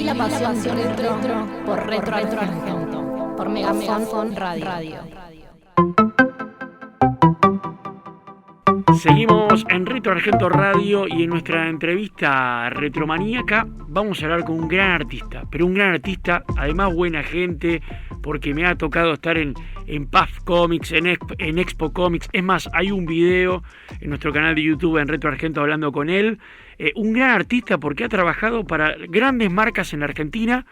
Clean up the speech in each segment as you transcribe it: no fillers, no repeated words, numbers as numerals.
la pasión retro por Retro Argento, por Megafon Radio. Seguimos en Retro Argento Radio y en nuestra entrevista retromaníaca vamos a hablar con un gran artista, pero un gran artista, además buena gente, porque me ha tocado estar en PAF Comics, en Expo Comics. Es más, hay un video en nuestro canal de YouTube en Retro Argento hablando con él. Un gran artista porque ha trabajado para grandes marcas en la Argentina,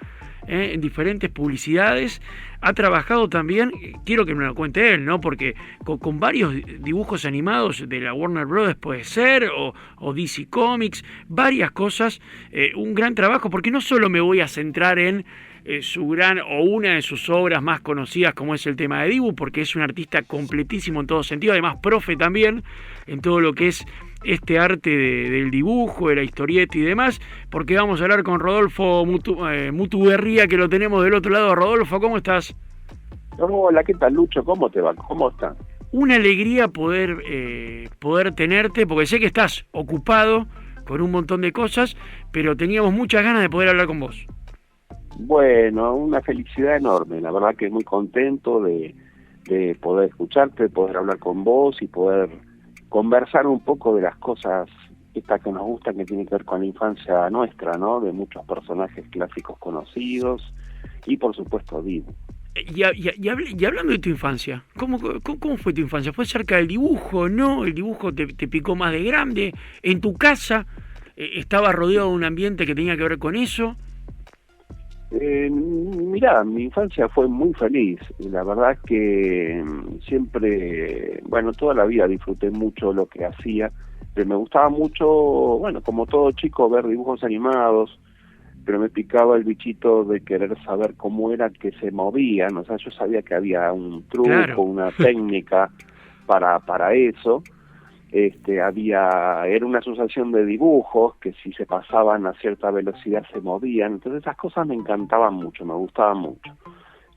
en diferentes publicidades. Ha trabajado también, quiero que me lo cuente él, ¿no? Porque con varios dibujos animados de la Warner Bros. Puede ser, o DC Comics, varias cosas. Un gran trabajo, porque no solo me voy a centrar en una de sus obras más conocidas, como es el tema de Dibu, porque es un artista completísimo en todo sentido, además profe también en todo lo que es este arte del dibujo, de la historieta y demás, porque vamos a hablar con Rodolfo Mutuberría, que lo tenemos del otro lado. Rodolfo, ¿cómo estás? Hola, ¿qué tal, Lucho? ¿Cómo te va? ¿Cómo estás? Una alegría poder tenerte, porque sé que estás ocupado con un montón de cosas, pero teníamos muchas ganas de poder hablar con vos. Bueno, una felicidad enorme, la verdad que muy contento de poder escucharte, de poder hablar con vos y poder conversar un poco de las cosas estas que nos gustan, que tienen que ver con la infancia nuestra, ¿no? De muchos personajes clásicos conocidos y por supuesto Dibu. Y hablando de tu infancia, ¿cómo fue tu infancia? ¿Fue cerca del dibujo, no? ¿El dibujo te picó más de grande? ¿En tu casa estabas rodeado de un ambiente que tenía que ver con eso? Mirá, mi infancia fue muy feliz. La verdad es que siempre, toda la vida disfruté mucho lo que hacía. Pero me gustaba mucho, como todo chico, ver dibujos animados, pero me picaba el bichito de querer saber cómo era que se movían. O sea, yo sabía que había un truco, claro, una técnica para eso. Era una asociación de dibujos que si se pasaban a cierta velocidad se movían. Entonces esas cosas me encantaban mucho, me gustaban mucho.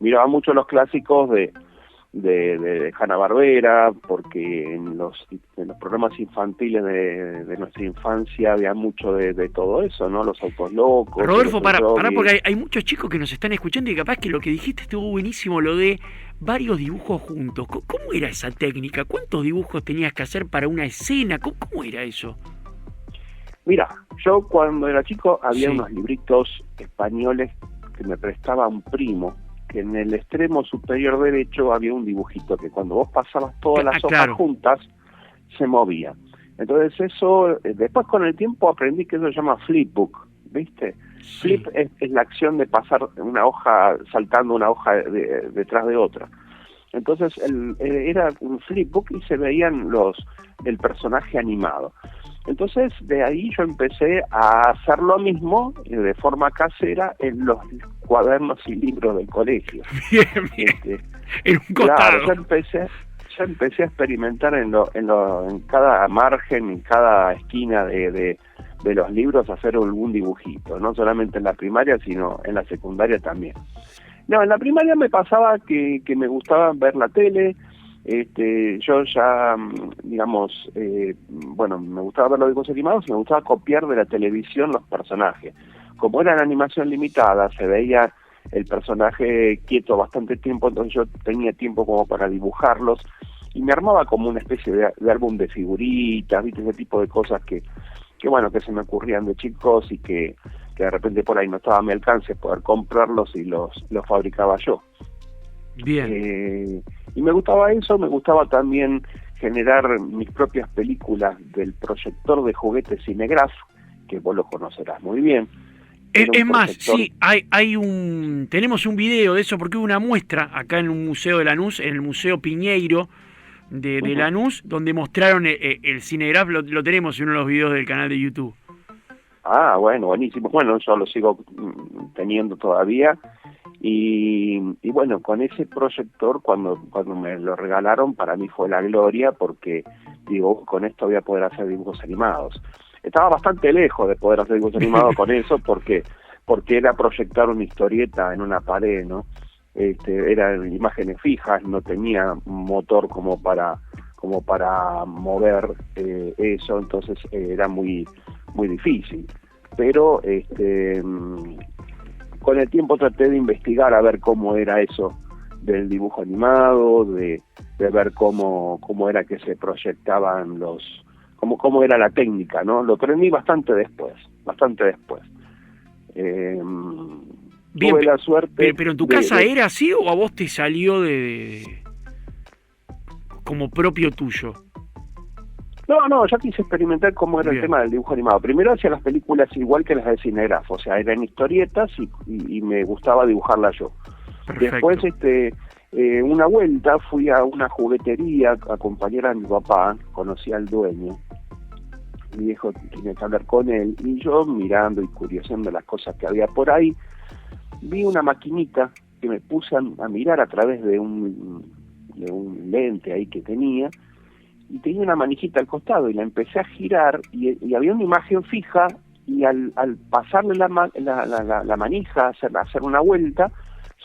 Miraba mucho los clásicos de Hanna-Barbera, porque en los programas infantiles de nuestra infancia había mucho de todo eso, ¿no? Los autos locos. Rodolfo, para porque hay muchos chicos que nos están escuchando y capaz que lo que dijiste estuvo buenísimo, lo de varios dibujos juntos. ¿Cómo era esa técnica? ¿Cuántos dibujos tenías que hacer para una escena? ¿Cómo era eso? Mira, yo cuando era chico había unos libritos españoles que me prestaba un primo, que en el extremo superior derecho había un dibujito que cuando vos pasabas todas las hojas juntas se movía. Entonces eso, después con el tiempo aprendí que eso se llama flipbook, ¿viste? Sí. Flip es la acción de pasar una hoja, saltando una hoja detrás de otra. Entonces era un flipbook y se veían el personaje animado. Entonces de ahí yo empecé a hacer lo mismo de forma casera en los cuadernos y libros del colegio. Bien. En un costado. Claro, yo empecé a experimentar en cada margen, en cada esquina de los libros, hacer algún dibujito, no solamente en la primaria, sino en la secundaria también. No, en la primaria me pasaba que me gustaba ver la tele. Yo ya, me gustaba ver los dibujos animados y me gustaba copiar de la televisión los personajes. Como era en animación limitada, se veía el personaje quieto bastante tiempo, entonces yo tenía tiempo como para dibujarlos y me armaba como una especie de álbum de figuritas, ¿viste? Ese tipo de cosas que se me ocurrían de chicos y que de repente por ahí no estaba a mi alcance poder comprarlos y los fabricaba yo. Bien. Y me gustaba eso, me gustaba también generar mis propias películas del proyector de juguetes Cinegraph, que vos lo conocerás muy bien. Es más, sí, tenemos un video de eso porque hubo una muestra acá en un museo de Lanús, en el Museo Piñeiro de Lanús, donde mostraron el Cinegraph, lo tenemos en uno de los videos del canal de YouTube. Ah, bueno, buenísimo. Bueno, yo lo sigo teniendo todavía. Y bueno, con ese proyector, cuando me lo regalaron, para mí fue la gloria, porque digo, con esto voy a poder hacer dibujos animados. Estaba bastante lejos de poder hacer dibujos animados con eso, porque era proyectar una historieta en una pared, ¿no? Eran imágenes fijas, no tenía motor como para mover eso, entonces era muy muy difícil. Pero con el tiempo traté de investigar a ver cómo era eso del dibujo animado, de ver cómo era que se proyectaban cómo era la técnica, ¿no? Lo aprendí bastante después. Bien, tuve la suerte. Pero en tu casa era así o a vos te salió como propio tuyo? No, yo quise experimentar cómo era el tema del dibujo animado. Primero hacía las películas igual que las de Cinegraf, o sea, eran historietas y me gustaba dibujarlas yo. Perfecto. Después, una vuelta fui a una juguetería a acompañar a mi papá, conocí al dueño, mi viejo tenía que hablar con él, y yo mirando y curioseando las cosas que había por ahí, vi una maquinita que me puse a mirar a través de un lente ahí que tenía, y tenía una manijita al costado, y la empecé a girar, y había una imagen fija, y al pasarle la manija, hacer una vuelta,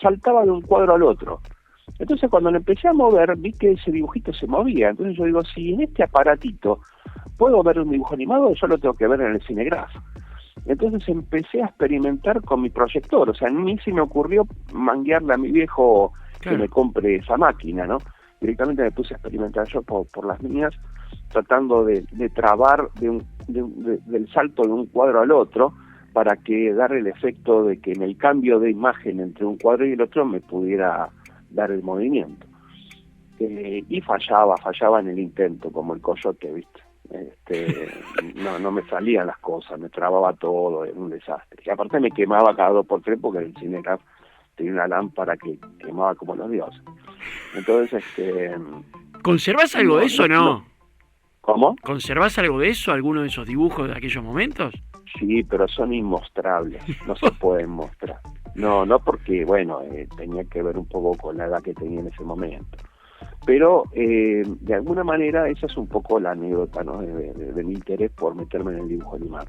saltaba de un cuadro al otro. Entonces cuando lo empecé a mover, vi que ese dibujito se movía. Entonces yo digo, si en este aparatito puedo ver un dibujo animado, yo lo tengo que ver en el Cinegraf. Entonces empecé a experimentar con mi proyector. O sea, a mí se me ocurrió manguearle a mi viejo que me compre esa máquina, ¿no? Directamente me puse a experimentar yo por las mías, tratando de trabar del salto de un cuadro al otro, para que dar el efecto de que en el cambio de imagen entre un cuadro y el otro me pudiera dar el movimiento. Y fallaba en el intento, como el coyote, ¿viste? No me salían las cosas, me trababa todo, era un desastre. Y aparte me quemaba cada 2x3 porque el Cinegraf tenía una lámpara que quemaba como los dioses. Entonces, ¿conservás algo de eso o no? ¿Cómo? ¿Conservás algo de eso, alguno de esos dibujos de aquellos momentos? Sí, pero son inmostrables, no se pueden mostrar. No porque, bueno, tenía que ver un poco con la edad que tenía en ese momento. Pero, de alguna manera, esa es un poco la anécdota, ¿no? de mi interés por meterme en el dibujo animado.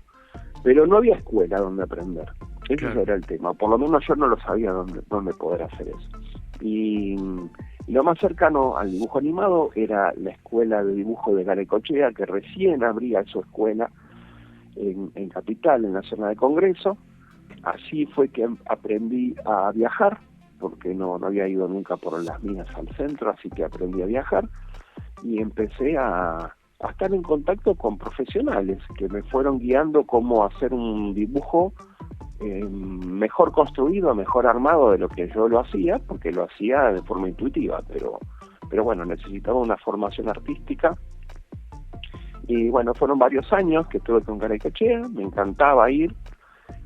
Pero no había escuela donde aprender. Ese era el tema. Por lo menos yo no lo sabía dónde poder hacer eso. Y lo más cercano al dibujo animado era la escuela de dibujo de Garacochea, que recién abría su escuela en Capital, en la zona de Congreso. Así fue que aprendí a viajar, porque no había ido nunca por las minas al centro, así que aprendí a viajar y empecé a estar en contacto con profesionales que me fueron guiando cómo hacer un dibujo mejor construido, mejor armado de lo que yo lo hacía, porque lo hacía de forma intuitiva, pero bueno, necesitaba una formación artística. Y bueno, fueron varios años que estuve con Garacochea, me encantaba ir,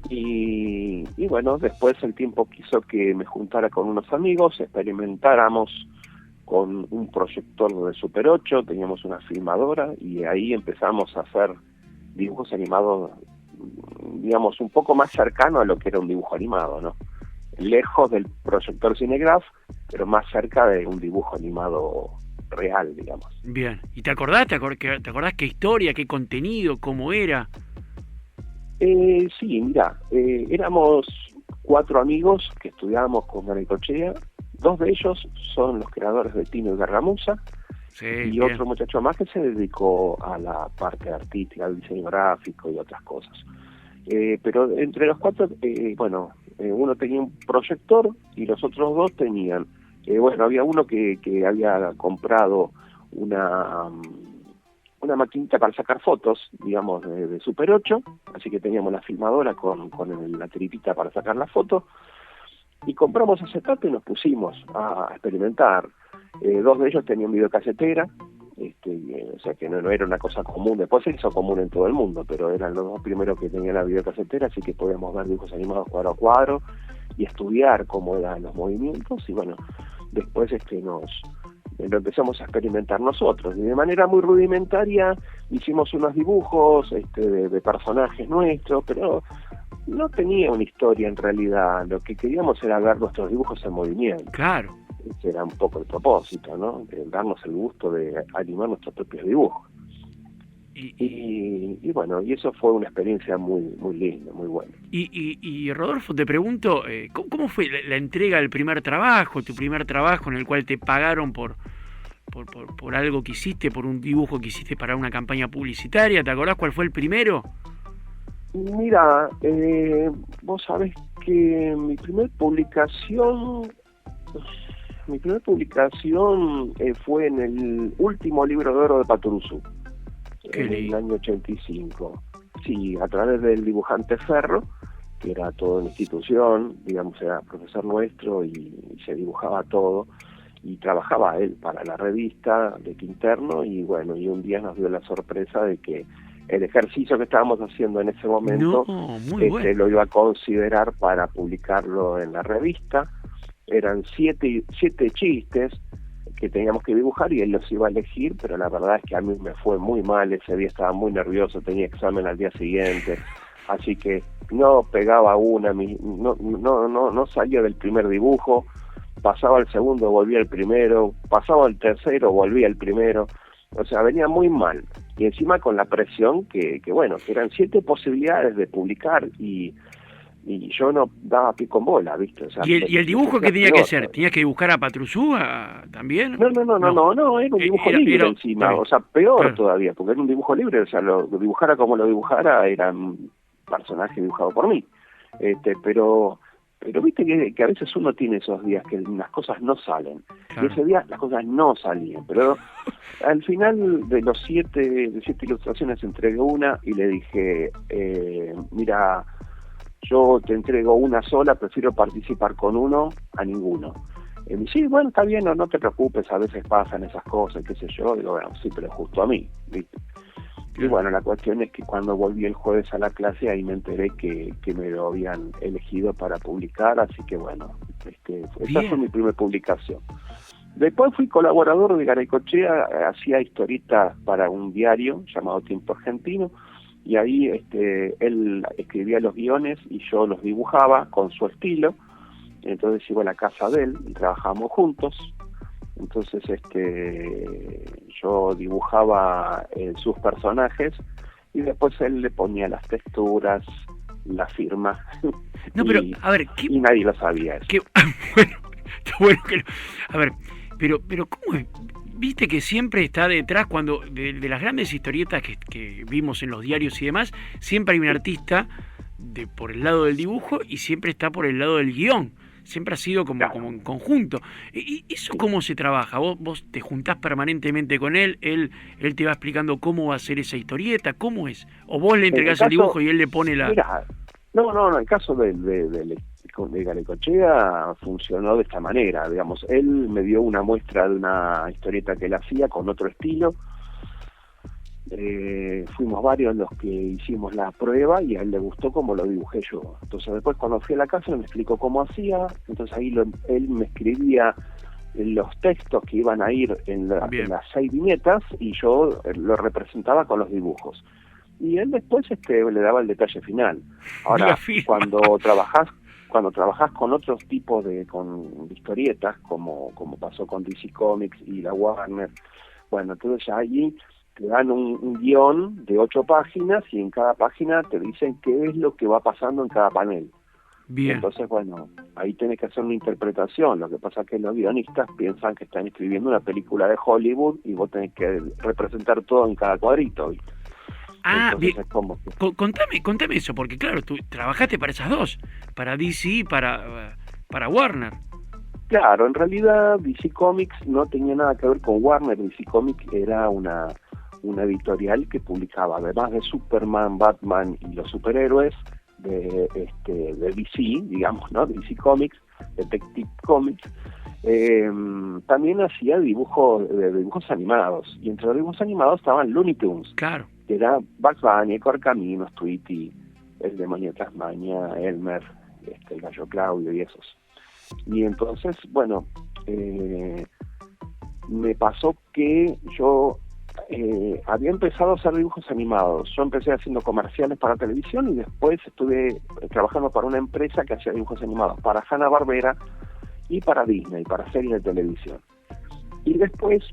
y bueno, después el tiempo quiso que me juntara con unos amigos, experimentáramos con un proyector de Super 8, teníamos una filmadora, y ahí empezamos a hacer dibujos animados, digamos, un poco más cercano a lo que era un dibujo animado, ¿no? Lejos del proyector Cinegraf, pero más cerca de un dibujo animado real, digamos. Bien, ¿y te acordás qué historia, qué contenido, cómo era? Sí, mira, éramos 4 amigos que estudiábamos con Garacochea. 2 de ellos son los creadores de Tino y Gargamusa, y bien. Otro muchacho más que se dedicó a la parte artística, al diseño gráfico y otras cosas. Pero entre los 4, uno tenía un proyector y los otros 2 tenían, había uno que había comprado una maquinita para sacar fotos, digamos, de Super 8, así que teníamos la filmadora con la tripita para sacar la foto, y compramos acetato y nos pusimos a experimentar. 2 de ellos tenían videocasetera, o sea que no era una cosa común. Después se hizo común en todo el mundo, pero eran los 2 primeros que tenían la videocasetera, así que podíamos ver dibujos animados cuadro a cuadro y estudiar cómo eran los movimientos. Y bueno, después lo empezamos a experimentar nosotros, y de manera muy rudimentaria hicimos unos dibujos de personajes nuestros, pero no tenía una historia en realidad. Lo que queríamos era ver nuestros dibujos en movimiento. Claro. Ese era un poco el propósito, ¿no? De darnos el gusto de animar nuestros propios dibujos. Y bueno, y eso fue una experiencia muy muy linda, muy buena. Y Rodolfo, te pregunto, ¿cómo fue la entrega del primer trabajo, tu primer trabajo en el cual te pagaron por algo que hiciste, por un dibujo que hiciste para una campaña publicitaria? ¿Te acordás cuál fue el primero? Mira, vos sabés que mi primer publicación fue en el último libro de oro de Patoruzú, en el año 85. Sí, a través del dibujante Ferro, que era toda una institución, digamos, era profesor nuestro y se dibujaba todo, y trabajaba él para la revista de Quinterno, y bueno, y un día nos dio la sorpresa de que el ejercicio que estábamos haciendo en ese momento lo iba a considerar para publicarlo en la revista. Eran siete chistes que teníamos que dibujar y él los iba a elegir, pero la verdad es que a mí me fue muy mal, ese día estaba muy nervioso, tenía examen al día siguiente, así que no pegaba una, no salía del primer dibujo, pasaba al segundo, volvía al primero, pasaba al tercero, volvía al primero, o sea, venía muy mal, y encima con la presión que bueno, que eran 7 posibilidades de publicar, y yo no daba pie con bola, ¿viste? O sea, ¿Y el dibujo qué tenía que ser? ¿Tenías que dibujar a Patrusú también? No, era un dibujo libre encima, o sea, peor todavía, porque era un dibujo libre, o sea, lo dibujara como lo dibujara, era un personaje dibujado por mí, pero viste que a veces uno tiene esos días que las cosas no salen, y ese día las cosas no salían, pero al final de los 7 ilustraciones entregué una y le dije, mira, yo te entrego una sola, prefiero participar con uno a ninguno. Y me dice, sí, bueno, está bien, no te preocupes, a veces pasan esas cosas, qué sé yo. Digo, bueno, sí, pero justo a mí, ¿viste? Y bueno, la cuestión es que cuando volví el jueves a la clase, ahí me enteré que me lo habían elegido para publicar, así que bueno, esa fue mi primera publicación. Después fui colaborador de Garaycochea, hacía historietas para un diario llamado Tiempo Argentino, y ahí él escribía los guiones y yo los dibujaba con su estilo. Entonces iba a la casa de él y trabajábamos juntos. Entonces yo dibujaba sus personajes y después él le ponía las texturas, la firma. No, pero a ver, y nadie lo sabía eso. Bueno, está bueno que a ver, pero ¿cómo es? Viste que siempre está detrás, cuando de las grandes historietas que vimos en los diarios y demás, siempre hay un artista por el lado del dibujo y siempre está por el lado del guión. Siempre ha sido como en conjunto. ¿Y eso cómo se trabaja? ¿Vos te juntás permanentemente con él te va explicando cómo va a ser esa historieta? ¿Cómo es? ¿O vos le entregás el dibujo y él le pone la...? Mirá, no, el caso de Garaycochea funcionó de esta manera, digamos, él me dio una muestra de una historieta que él hacía con otro estilo, fuimos varios los que hicimos la prueba y a él le gustó como lo dibujé yo. Entonces después cuando fui a la casa me explicó cómo hacía, entonces ahí él me escribía los textos que iban a ir en las 6 viñetas y yo lo representaba con los dibujos. Y él después le daba el detalle final. Ahora, cuando trabajás con otros tipos de historietas, como pasó con DC Comics y la Warner, bueno, entonces ya allí te dan un guión de 8 páginas y en cada página te dicen qué es lo que va pasando en cada panel. Bien. Entonces, bueno, ahí tenés que hacer una interpretación. Lo que pasa es que los guionistas piensan que están escribiendo una película de Hollywood y vos tenés que representar todo en cada cuadrito, ¿viste? Entonces, bien. Contame eso, porque claro, tú trabajaste para esas dos, para DC y para Warner. Claro, en realidad DC Comics no tenía nada que ver con Warner. DC Comics era una editorial que publicaba, además de Superman, Batman y los superhéroes de DC, digamos, ¿no? DC Comics, Detective Comics, también hacía dibujos animados, y entre los dibujos animados estaban Looney Tunes. Claro. Que era Bugs Bunny, Correcaminos, Tweety, el demonio de Tasmania, Elmer, el gallo Claudio y esos. Y entonces, bueno, me pasó que yo había empezado a hacer dibujos animados. Yo empecé haciendo comerciales para televisión y después estuve trabajando para una empresa que hacía dibujos animados para Hanna-Barbera y para Disney, para series de televisión. Y después,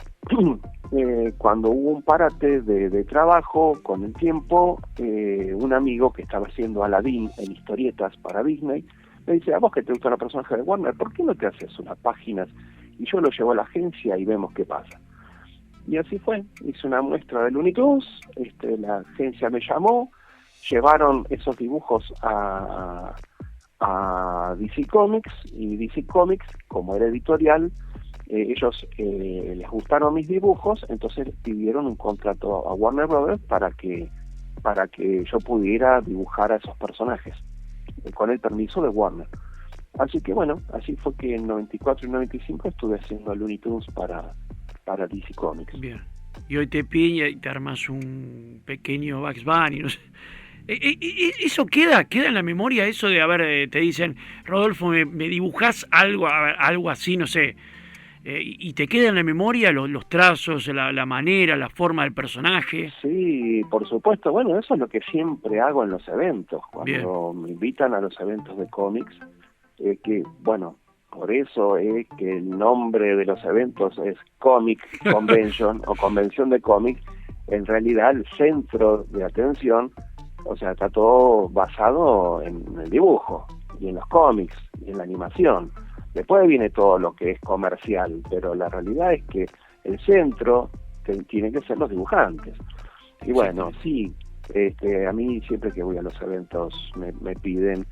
cuando hubo un parate de trabajo con el tiempo, un amigo que estaba haciendo Aladdin en historietas para Disney me dice, a vos que te gusta la personaje de Warner, ¿por qué no te haces unas páginas? Y yo lo llevo a la agencia y vemos qué pasa. Y así fue, hice una muestra de Looney Tunes, la agencia me llamó, llevaron esos dibujos a a DC Comics, y DC Comics, como era editorial, ellos les gustaron mis dibujos, entonces pidieron un contrato a Warner Brothers para que yo pudiera dibujar a esos personajes, con el permiso de Warner. Así que bueno, así fue que en 94 y 95 estuve haciendo Looney Tunes para DC Comics. Bien. Y hoy te piden y te armas un pequeño Bugs Bunny, no sé. ¿Eso queda en la memoria, eso de, a ver, te dicen, Rodolfo, me dibujás algo así, no sé, y te queda en la memoria los trazos, la manera, la forma del personaje? Sí, por supuesto. Bueno, eso es lo que siempre hago en los eventos, cuando Bien. me invitan a los eventos de cómics, que, bueno, por eso es que el nombre de los eventos es Comic Convention o Convención de Cómics. En realidad el centro de atención, o sea, está todo basado en el dibujo y en los cómics y en la animación. Después viene todo lo que es comercial, pero la realidad es que el centro tiene que ser los dibujantes. Y bueno, sí, a mí siempre que voy a los eventos me piden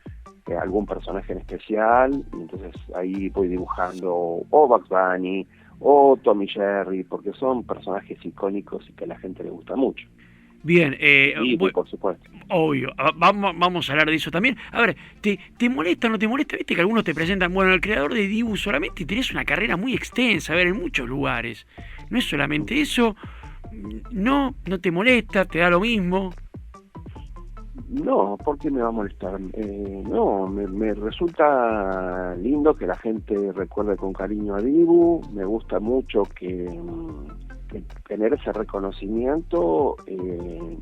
algún personaje en especial, y entonces ahí voy dibujando o Bugs Bunny o Tom y Jerry, porque son personajes icónicos y que a la gente le gusta mucho. Bien, Y por supuesto. obvio, vamos a hablar de eso también. A ver, ¿te molesta o no te molesta? Viste que algunos te presentan, bueno, el creador de Dibu solamente, y tenés una carrera muy extensa, a ver, en muchos lugares. No es solamente eso, no te molesta, te da lo mismo. No, ¿por qué me va a molestar? No, me resulta lindo que la gente recuerde con cariño a Dibu. Me gusta mucho que tener ese reconocimiento,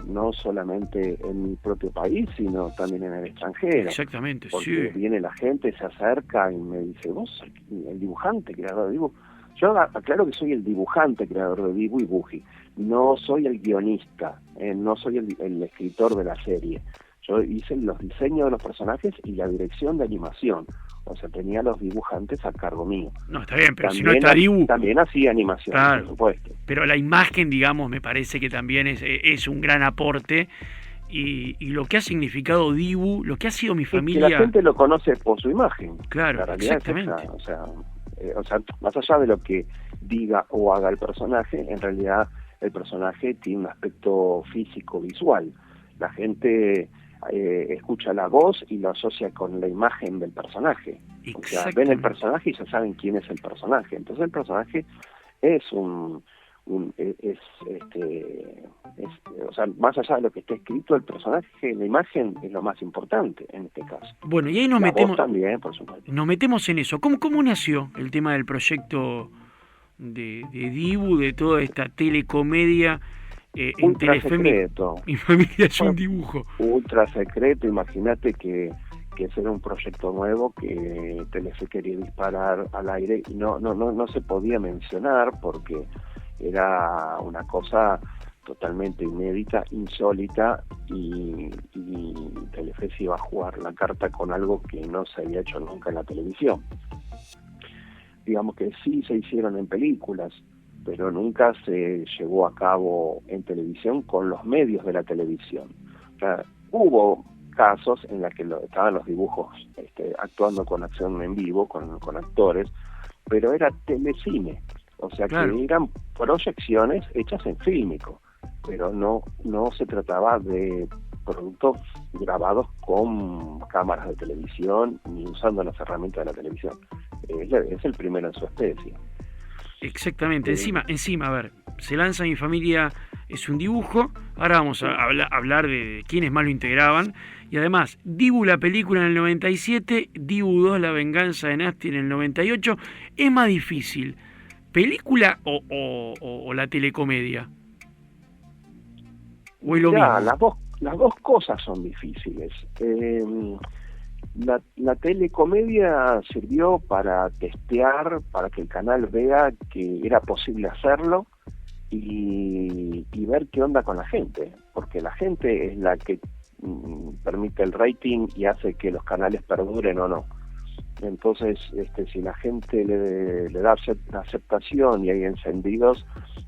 no solamente en mi propio país, sino también en el extranjero. Exactamente, porque sí. viene la gente, se acerca y me dice, vos sos el dibujante, creador de Dibu. Yo aclaro que soy el dibujante, creador de Dibu y Buji. No soy el guionista, no soy el escritor de la serie. Yo hice los diseños de los personajes y la dirección de animación. O sea, tenía los dibujantes a cargo mío. No, está bien, pero también, si no está Dibu... También hacía animación, claro, por supuesto. Pero la imagen, digamos, me parece que también es un gran aporte. Y lo que ha significado Dibu, lo que ha sido mi familia... Es que la gente lo conoce por su imagen. Claro, la realidad exactamente. Es esa. O sea, más allá de lo que diga o haga el personaje, en realidad el personaje tiene un aspecto físico, visual. La gente escucha la voz y lo asocia con la imagen del personaje. O sea, ven el personaje y ya saben quién es el personaje. Entonces el personaje es o sea, más allá de lo que esté escrito, el personaje, la imagen es lo más importante en este caso. Bueno, y ahí la voz también, por supuesto. Nos metemos en eso. ¿Cómo nació el tema del proyecto de Dibu, de toda esta telecomedia en Telefe? Secreto. Mi familia es un dibujo. Ultra secreto. Imagínate que ese era un proyecto nuevo que Telefe quería disparar al aire y no se podía mencionar porque era una cosa totalmente inédita, insólita, y Telefe se iba a jugar la carta con algo que no se había hecho nunca en la televisión. Digamos que sí se hicieron en películas, pero nunca se llevó a cabo en televisión con los medios de la televisión. O sea, hubo casos en los que estaban los dibujos actuando con acción en vivo, con actores, pero era telecine. O sea, claro, que eran proyecciones hechas en fílmico, pero no se trataba de productos grabados con cámaras de televisión ni usando las herramientas de la televisión. Es el primero en su especie. Exactamente. Encima, a ver, se lanza Mi Familia es un dibujo. Ahora vamos a hablar de quiénes más lo integraban. Y además, Dibu la película en el 97, Dibu 2 La venganza de Nasty en el 98. ¿Es más difícil película o la telecomedia? ¿O es lo mismo? Las dos cosas son difíciles. La telecomedia sirvió para testear, para que el canal vea que era posible hacerlo y ver qué onda con la gente, porque la gente es la que permite el rating y hace que los canales perduren o no. Entonces, si la gente le da aceptación y hay encendidos,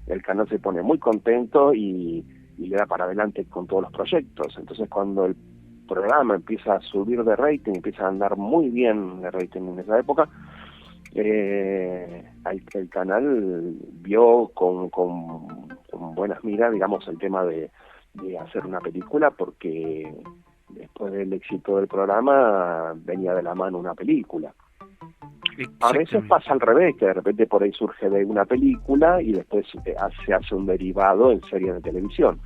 el canal se pone muy contento y le da para adelante con todos los proyectos. Entonces, cuando programa empieza a subir de rating, empieza a andar muy bien de rating en esa época, el canal vio con buenas miras, digamos, el tema de hacer una película, porque después del éxito del programa venía de la mano una película. A veces pasa al revés, que de repente por ahí surge de una película y después se hace un derivado en serie de televisión.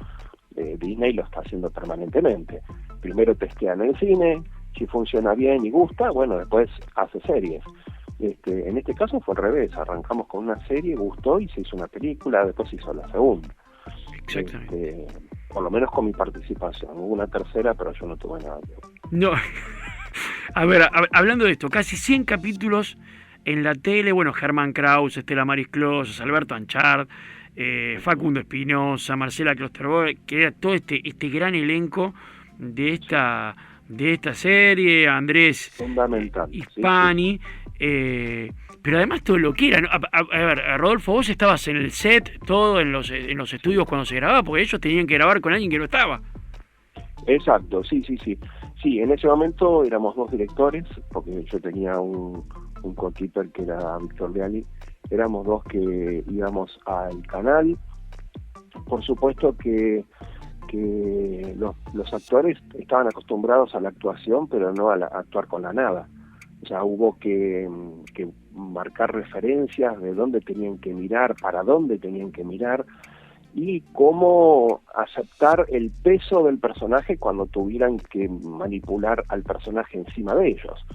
Disney lo está haciendo permanentemente. Primero testea en el cine, si funciona bien y gusta, bueno, después hace series. En este caso fue al revés, arrancamos con una serie, gustó y se hizo una película, después se hizo la segunda. Exactamente. Por lo menos con mi participación. Hubo una tercera, pero yo no tuve nada. No. A ver, hablando de esto, casi 100 capítulos en la tele, bueno, Germán Kraus, Estela Maris Closas, Alberto Anchart, Facundo Espinosa, Marcela Klosterboer, que era todo este gran elenco de esta serie, Andrés Hispani, sí. Pero además todo lo que era, ¿no? A ver, Rodolfo, vos estabas en el set, todo en los estudios cuando se grababa, porque ellos tenían que grabar con alguien que no estaba. Exacto, sí. Sí, en ese momento éramos 2 directores, porque yo tenía un co-keeper que era Víctor Leali. Éramos 2 que íbamos al canal. Por supuesto que los actores estaban acostumbrados a la actuación, pero no a actuar con la nada. O sea, hubo que marcar referencias de dónde tenían que mirar, para dónde tenían que mirar, y cómo aceptar el peso del personaje cuando tuvieran que manipular al personaje encima de ellos,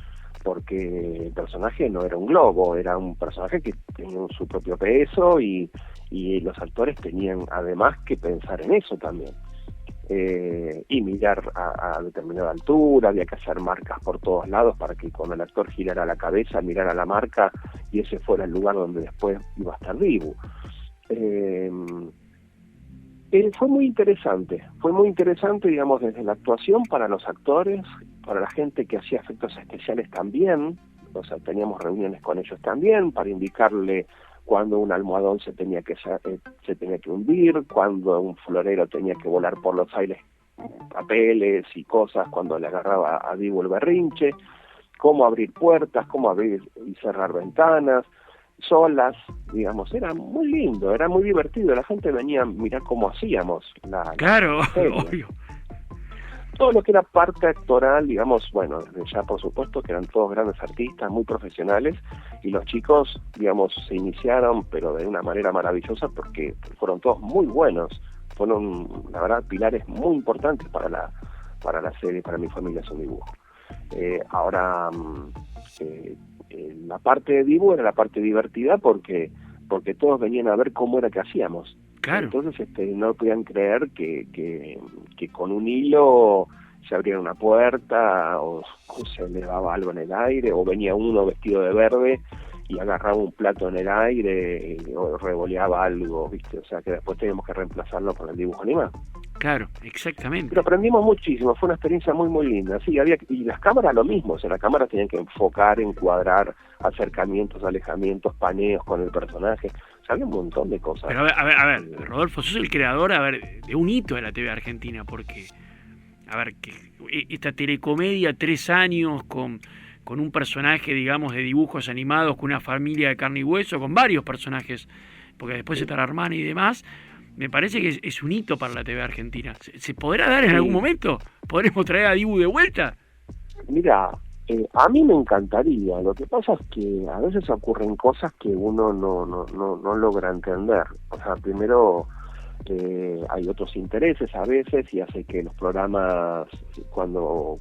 porque el personaje no era un globo, era un personaje que tenía su propio peso, y los actores tenían además que pensar en eso también, y mirar a determinada altura, había que hacer marcas por todos lados para que cuando el actor girara la cabeza mirara la marca y ese fuera el lugar donde después iba a estar Dibu. Fue muy interesante, digamos, desde la actuación para los actores, para la gente que hacía efectos especiales también, o sea, teníamos reuniones con ellos también para indicarle cuando un almohadón se tenía que hundir, cuando un florero tenía que volar por los aires papeles y cosas, cuando le agarraba a Dibu el berrinche, cómo abrir puertas, cómo abrir y cerrar ventanas solas, digamos. Era muy lindo, era muy divertido, la gente venía a mirar cómo hacíamos claro, la obvio. Todo lo que era parte actoral, digamos, bueno, desde ya por supuesto que eran todos grandes artistas, muy profesionales, y los chicos, digamos, se iniciaron, pero de una manera maravillosa, porque fueron todos muy buenos, fueron, la verdad, pilares muy importantes para la serie, para Mi Familia es un Dibujo. Ahora, la parte de Dibu era la parte divertida, porque todos venían a ver cómo era que hacíamos. Claro. Entonces no podían creer que con un hilo se abría una puerta o se elevaba algo en el aire, o venía uno vestido de verde y agarraba un plato en el aire o revoleaba algo, ¿viste? O sea, que después teníamos que reemplazarlo con el dibujo animado. Claro, exactamente. Pero aprendimos muchísimo, fue una experiencia muy muy linda. Sí, y las cámaras lo mismo, o sea, las cámaras tenían que enfocar, encuadrar, acercamientos, alejamientos, paneos con el personaje. O sea, había un montón de cosas. Pero a ver, Rodolfo, sos el creador, de un hito de la TV argentina, porque, que esta telecomedia, 3 años, con un personaje, digamos, de dibujos animados, con una familia de carne y hueso, con varios personajes, porque después está la hermana y demás, me parece que es un hito para la TV argentina. ¿Se podrá dar en algún momento? ¿Podremos traer a Dibu de vuelta? Mira, a mí me encantaría. Lo que pasa es que a veces ocurren cosas que uno no logra entender. O sea, primero hay otros intereses a veces, y hace que los programas, cuando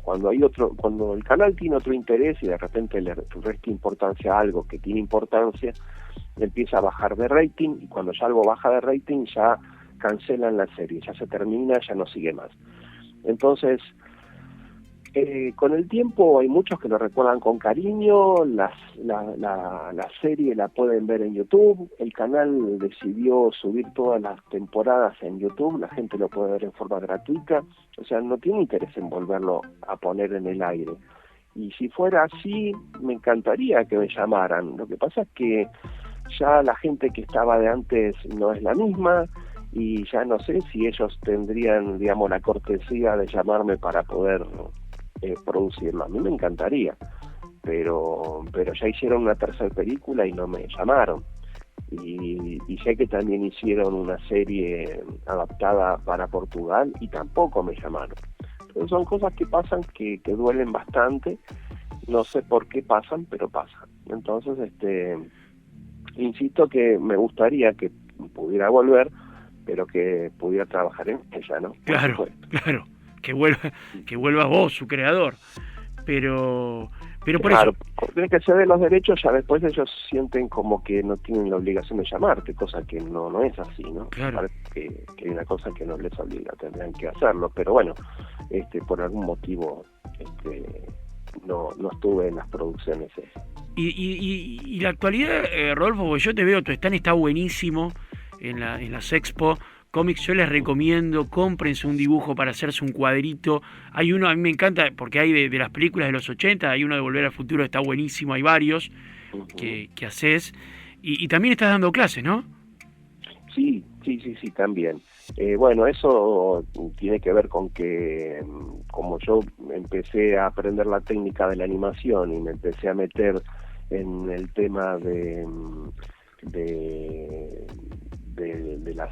el canal tiene otro interés y de repente le resta importancia a algo que tiene importancia, empieza a bajar de rating, y cuando ya algo baja de rating ya cancelan la serie, ya se termina, ya no sigue más. Entonces, con el tiempo hay muchos que lo recuerdan con cariño, la serie la pueden ver en YouTube, el canal decidió subir todas las temporadas en YouTube, la gente lo puede ver en forma gratuita, o sea, no tiene interés en volverlo a poner en el aire. Y si fuera así, me encantaría que me llamaran. Lo que pasa es que ya la gente que estaba de antes no es la misma, y ya no sé si ellos tendrían, digamos, la cortesía de llamarme para poder producirlo. A mí me encantaría, pero ya hicieron una tercera película y no me llamaron. Y sé que también hicieron una serie adaptada para Portugal y tampoco me llamaron. Entonces son cosas que pasan que duelen bastante, no sé por qué pasan, pero pasan. Entonces, insisto que me gustaría que pudiera volver, pero que pudiera trabajar en ella, ¿no? Claro, claro, que vuelva vos, su creador. Pero por claro, eso... tiene que ceder los derechos, ya después ellos sienten como que no tienen la obligación de llamarte, cosa que no es así, ¿no? Claro. Parece que hay una cosa que no les obliga, tendrán que hacerlo, pero bueno, por algún motivo no estuve en las producciones esas. Y la actualidad, Rodolfo, porque yo te veo, tu stand está buenísimo en las Expo Comics. Yo les recomiendo, cómprense un dibujo para hacerse un cuadrito. Hay uno, a mí me encanta, porque hay de las películas de los 80, hay uno de Volver al Futuro, está buenísimo, hay varios que haces. Y también estás dando clases, ¿no? Sí, también. Bueno, eso tiene que ver con que como yo empecé a aprender la técnica de la animación y me empecé a meter en el tema de las,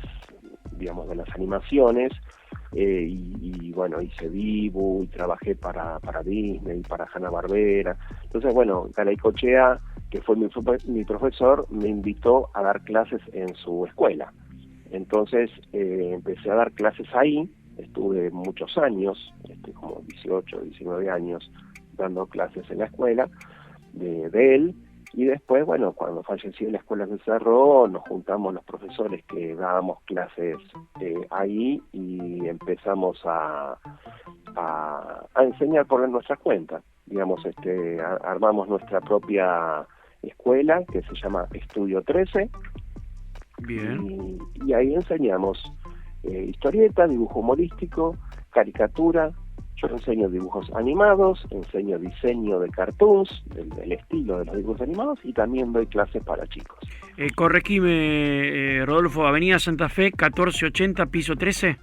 digamos, de las animaciones, y bueno, hice Dibu y trabajé para Disney, para Hanna-Barbera. Entonces, bueno, Garaycochea, que fue mi profesor, me invitó a dar clases en su escuela. Entonces empecé a dar clases ahí, estuve muchos años, como 18, 19 años, dando clases en la escuela de él, y después, bueno, cuando falleció la escuela se cerró, nos juntamos los profesores que dábamos clases ahí y empezamos a enseñar por nuestras cuentas. Digamos, armamos nuestra propia escuela que se llama Estudio 13. Bien. Y ahí enseñamos historieta, dibujo humorístico, caricatura. Yo enseño dibujos animados, enseño diseño de cartoons, del estilo de los dibujos animados, y también doy clases para chicos. Corregime, Rodolfo, Avenida Santa Fe, 1480, piso 13.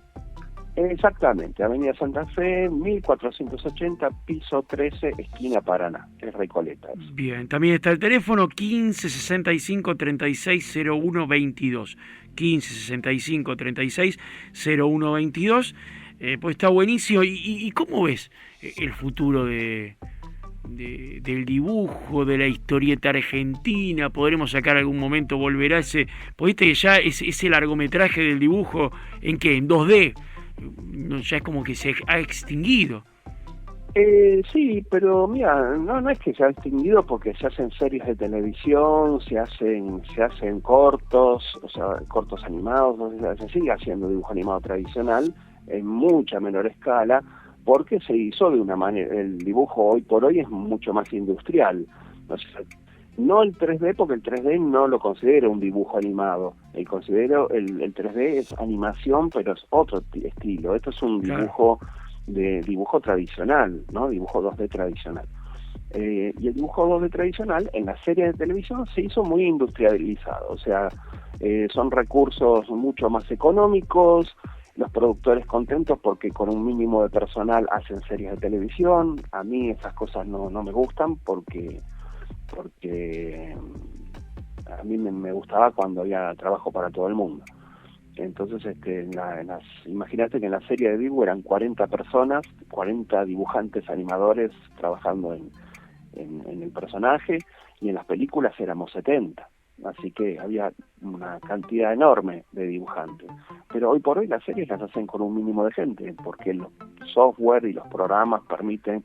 Exactamente, Avenida Santa Fe, 1480, piso 13, esquina Paraná, es Recoleta. Bien, también está el teléfono 1565 360122. 1565 360122. Pues está buenísimo. ¿Y cómo ves el futuro del dibujo, de la historieta argentina? ¿Podremos sacar algún momento, volverá ese? Pues viste que ya ese largometraje del dibujo, ¿en qué? ¿En 2D? Ya es como que se ha extinguido. Sí, pero mira, no es que se ha extinguido, porque se hacen series de televisión, se hacen cortos, o sea, cortos animados, ¿no? Se sigue haciendo dibujo animado tradicional en mucha menor escala, porque se hizo de una manera, el dibujo hoy por hoy es mucho más industrial. O sea, no el 3D, porque el 3D no lo considero un dibujo animado. El 3D es animación, pero es otro estilo. Esto es un dibujo dibujo tradicional, ¿no? Dibujo 2D tradicional. Y el dibujo 2D tradicional en la serie de televisión se hizo muy industrializado. O sea, son recursos mucho más económicos, los productores contentos porque con un mínimo de personal hacen series de televisión. A mí esas cosas no me gustan porque a mí me gustaba cuando había trabajo para todo el mundo. Entonces, imagínate que en la serie de Dibu eran 40 personas, 40 dibujantes animadores trabajando en el personaje, y en las películas éramos 70. Así que había una cantidad enorme de dibujantes. Pero hoy por hoy las series las hacen con un mínimo de gente, porque los software y los programas permiten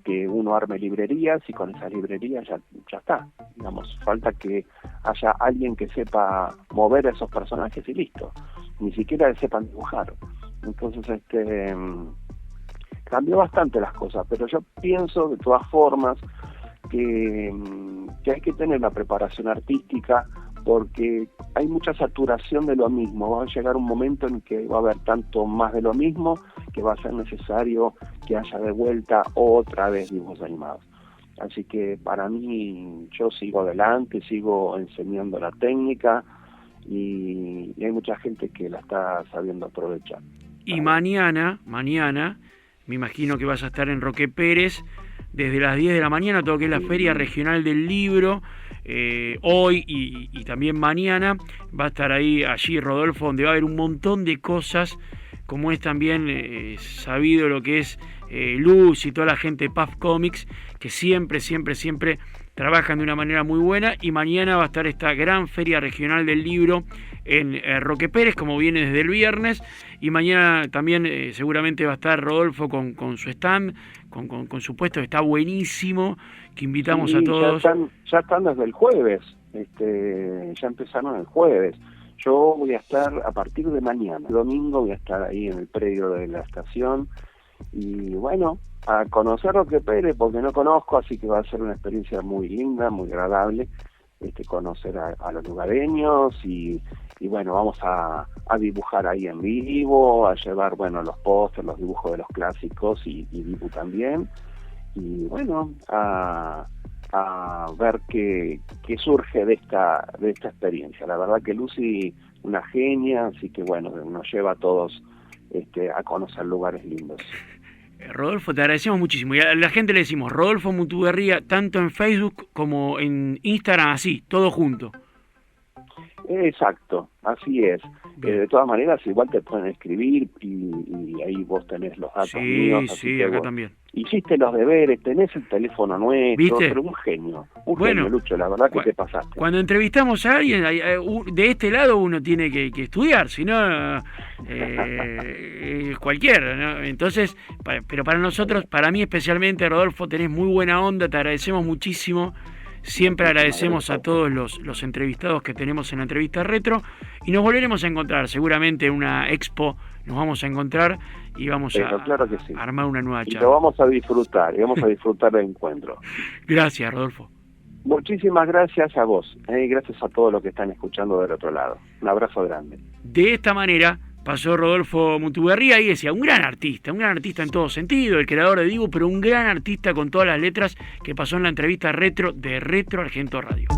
que uno arme librerías, y con esas librerías ya está. Digamos, falta que haya alguien que sepa mover a esos personajes y listo. Ni siquiera sepan dibujar. Entonces, cambió bastante las cosas, pero yo pienso de todas formas que hay que tener una preparación artística, porque hay mucha saturación de lo mismo. Va a llegar un momento en que va a haber tanto más de lo mismo que va a ser necesario que haya de vuelta otra vez dibujos animados. Así que para mí, yo sigo adelante, sigo enseñando la técnica, y hay mucha gente que la está sabiendo aprovechar. Y mañana, me imagino que vas a estar en Roque Pérez desde las 10 de la mañana, todo lo que es la Feria Regional del Libro. Hoy y también mañana va a estar allí Rodolfo, donde va a haber un montón de cosas, como es también sabido lo que es Luz y toda la gente de Puff Comics, que siempre trabajan de una manera muy buena. Y mañana va a estar esta gran Feria Regional del Libro en Roque Pérez, como viene desde el viernes. Y mañana también seguramente va a estar Rodolfo con su stand, con su puesto, que está buenísimo, que invitamos a todos. Ya están desde el jueves, ya empezaron el jueves. Yo voy a estar a partir de mañana, domingo, voy a estar ahí en el predio de la estación, y bueno, a conocer Roque Pérez, porque no conozco, así que va a ser una experiencia muy linda, muy agradable, conocer a los lugareños, y bueno, vamos a dibujar ahí en vivo, a llevar, bueno, los pósters, los dibujos de los clásicos y Dibu también, y bueno, a ver qué surge de esta experiencia. La verdad que Lucy, una genia, así que bueno, nos lleva a todos a conocer lugares lindos. Rodolfo, te agradecemos muchísimo. Y a la gente le decimos Rodolfo Mutuberría, tanto en Facebook como en Instagram, así, todo junto. Exacto, así es. De todas maneras, igual te pueden escribir y ahí vos tenés los datos míos. Sí, acá también. Hiciste los deberes, tenés el teléfono nuestro, ¿viste? Pero un genio, Lucho, la verdad que te pasaste. Cuando entrevistamos a alguien, de este lado uno tiene que estudiar, si no, cualquiera, ¿no? Entonces, pero para nosotros, para mí especialmente, Rodolfo, tenés muy buena onda, te agradecemos muchísimo. Siempre agradecemos a todos los entrevistados que tenemos en la entrevista retro, y nos volveremos a encontrar, seguramente en una expo nos vamos a encontrar y vamos claro que sí. a armar una nueva charla. Y lo vamos a disfrutar, del encuentro. Gracias, Rodolfo. Muchísimas gracias a vos, gracias a todos los que están escuchando del otro lado. Un abrazo grande. De esta manera pasó Rodolfo Mutuberría y decía, un gran artista en todo sentido, el creador de Dibu, pero un gran artista con todas las letras, que pasó en la entrevista retro de Retro Argento Radio.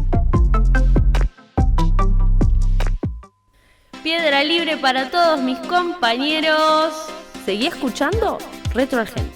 Piedra libre para todos mis compañeros. Seguí escuchando Retro Argento.